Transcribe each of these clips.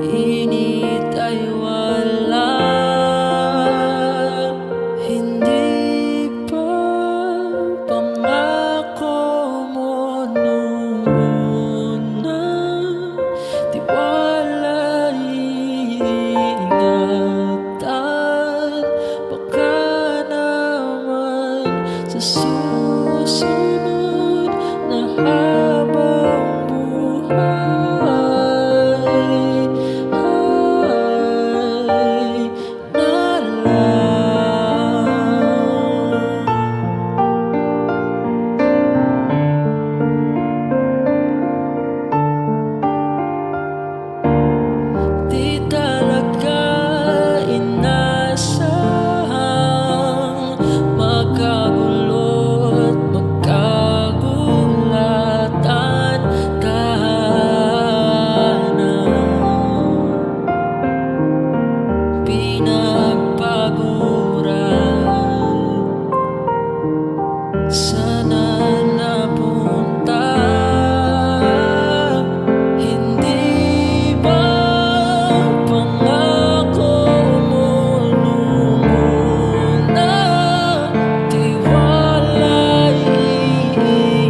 Init ay wala, hindi pa pangako mo nung una. Tiwala, ingatan, baka naman sa susunod na habang buhay ay nalang. Di talaga inasahang magkagulo at magkagulatan tahanan. Pinagpaguran, sana napunta. Hindi ba pangako mo nung una? Tiwala,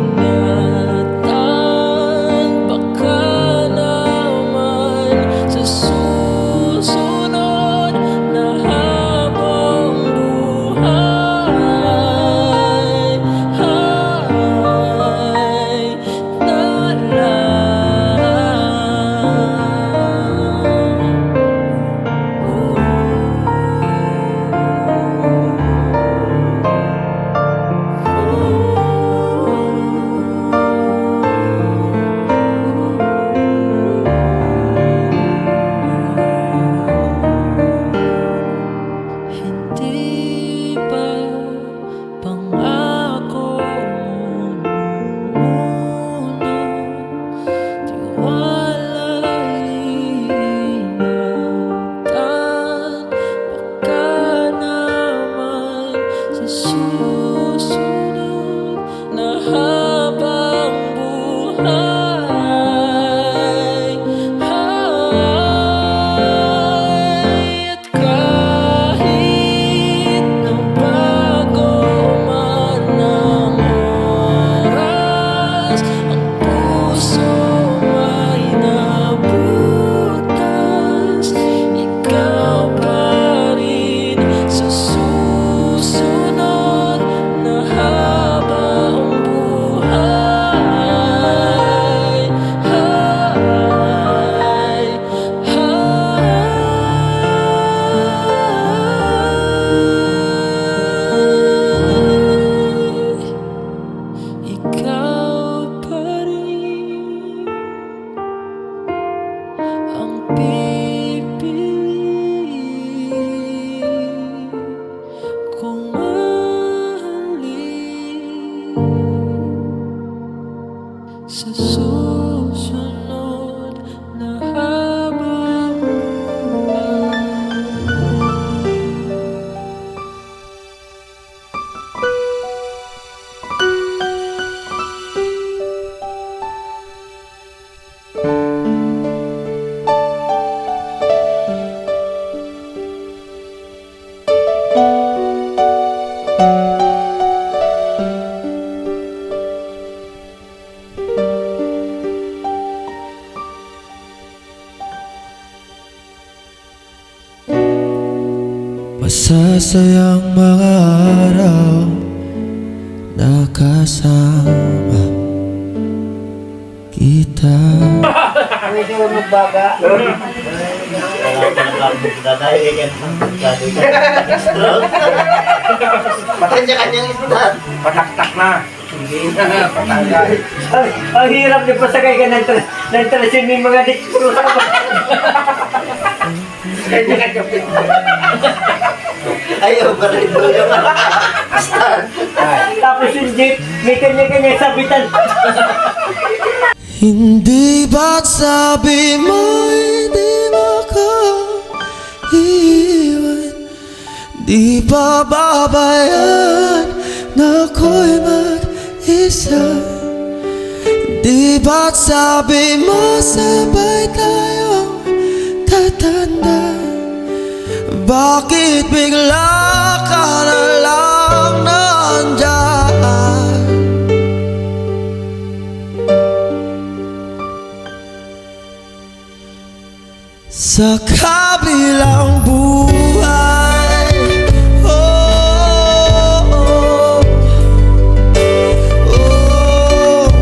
ingatan, baka naman sa susunod na habang buhay ay hindi ba pangako mo nung una? Tiwala, ingatan, baka naman sa susunod na habang buhay at kahit na bago man ang oras, ang puso ay nabutas. Ikaw pa rin sa susunod na habang buhay ikaw pa rin ang pipili kong mahalin sa susunod na habang buhay. Masasayang mga araw na kasama kita. Pwede mo magbaga. Patay niya kanyang isdan. Pataktak na. Hindi na, patagay. Ang hirap din pasakay ka ng talasin may mga dikso. Kaya ka kapit. Ayaw, barin mo yung isdan. Tapos yung jeep, may kanya-kanya sabitan. Hindi ba't sabi mo hindi makaiwan? Di ba babayaan na ako'y mag-isa? Di ba't sabi mo sabay tayong Bakit bigla ka na lang nandyan? Sa kabilang buhay. Oh, oh, oh.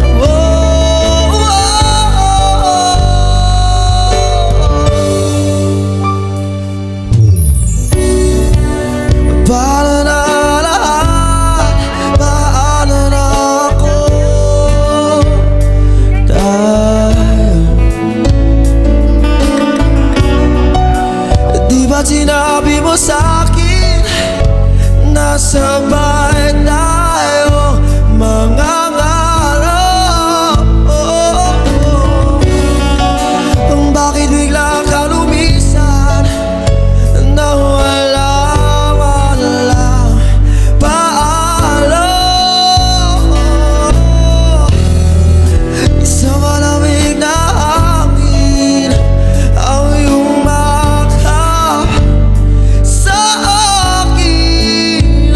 Oh, oh, paano na lahat? Paano na ako? Dahil di ba't sinabi mo sa'kin na sabay tayo mangangarap? Bakit bigla ka lumisan na walang paalam? Isang malamig na hangin ang iyong makap sa akin.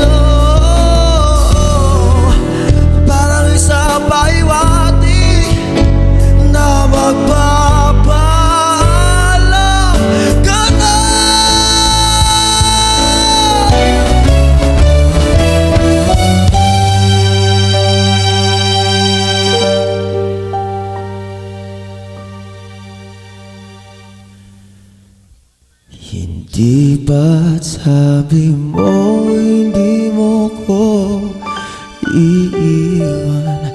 Parang isang pahiwatig na magpapaalam ka na. Hindi ba't sabi mo hindi mo ko iiwan?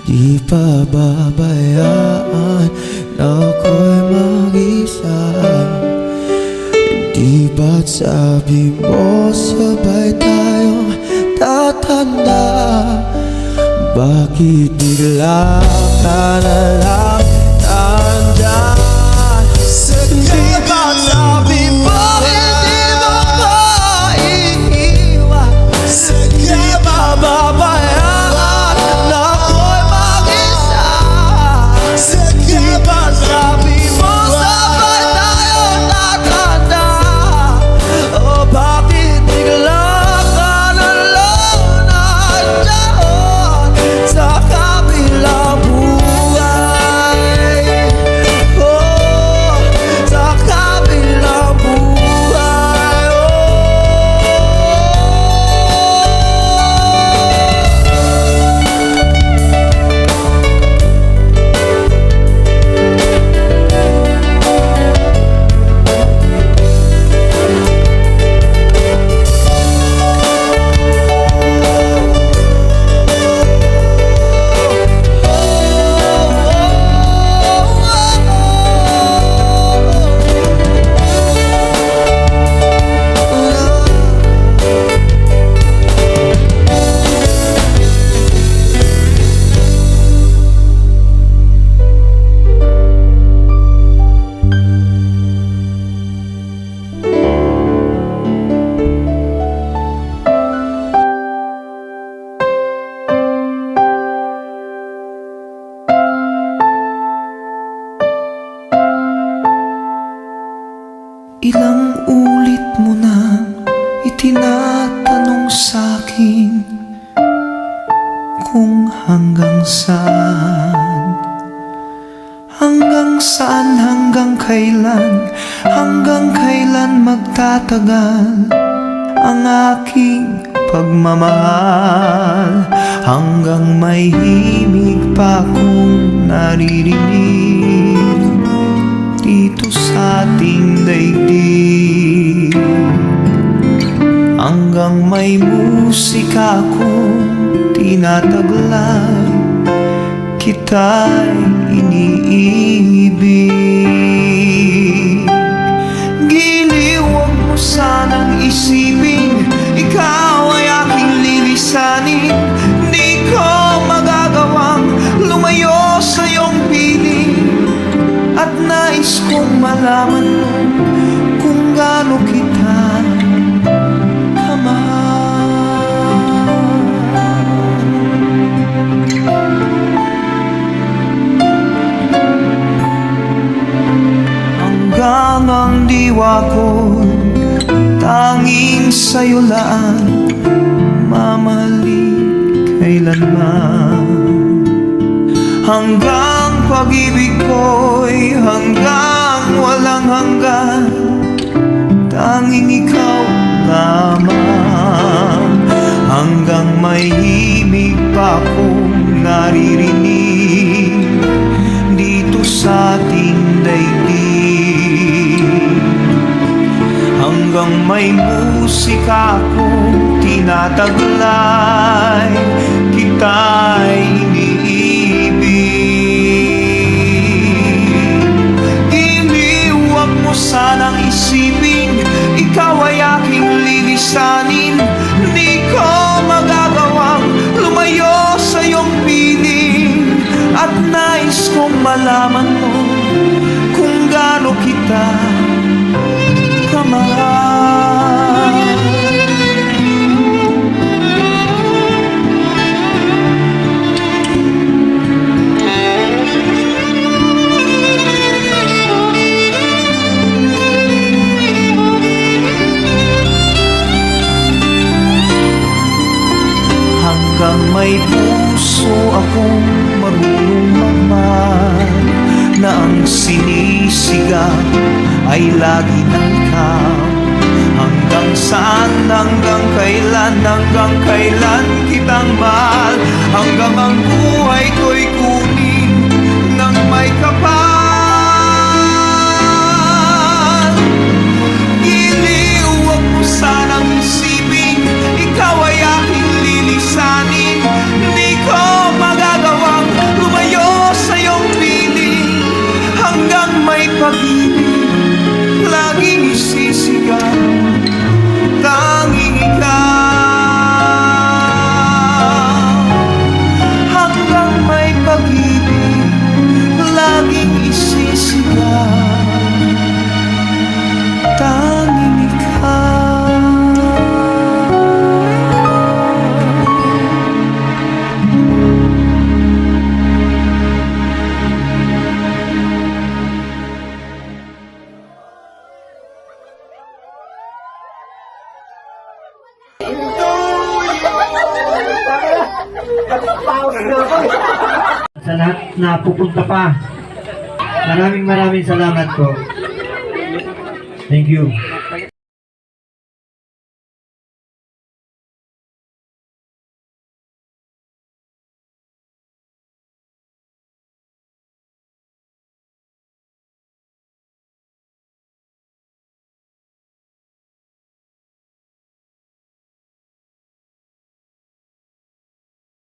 Di pa babayaan na ako'y mag-isa? Di ba't sabi mo sabay tayong tatanda? Bakit bigla ka na lang nandyan? Di ba't sabi mo hindi mo ko iiwan? Di ba babayaan na ako'y mag-isa? Di ba't sabi mo sabay tayong tatanda? O bakit bigla ka na lang nandyan sa kabilang buhay? Oh, sa kabilang buhay. Ilang ulit mo na itinatanong sa'kin kung hanggang saan, hanggang kailan magtatagal ang aking pagmamahal, hanggang may himig pa akong naririnig dito sa ating daigdig, hanggang may musika akong tinataglay, kita'y iniibig. Giliw, huwag mo sanang isipin ikaw ay aking lilisanin. Di ko magagawang lumayo sa iyong piling, at nais kong malaman mo kung gaano kita kamahal. Hanggang ang diwa ko tanging sa'yo lang mamahalin kailanman. Hanggang pag-ibig ko'y hanggang walang hanggan, tanging ikaw lamang. Hanggang may himig pa akong naririnig dito sa ating daigdig. Hanggang may musika akong tinataglay, kita'y iniibig. Iniwag mo sanang isipin, ikaw ay aking lilisanin. Di ko magagawang lumayo sa iyong piling, at nais kong malaman mo kung gaano kita kamahal. Hanggang may puso akong marunong magmahal, na ang sinisigaw ay lagi ng ikaw. Hanggang saan, hanggang kailan kitang mahal, hanggang ang buhay ko'y kunin ng may kapal. Iniwag mo sanang isipin, ikaw ay aking lilisanin. Di ko magagawang lumayo sa iyong piling, hanggang may pag-ibig laging isisigaw, tanging ikaw. Hanggang may pag-ibig laging isisigaw, tanging ikaw. Sa lahat na pupunta pa, maraming salamat po. Thank you.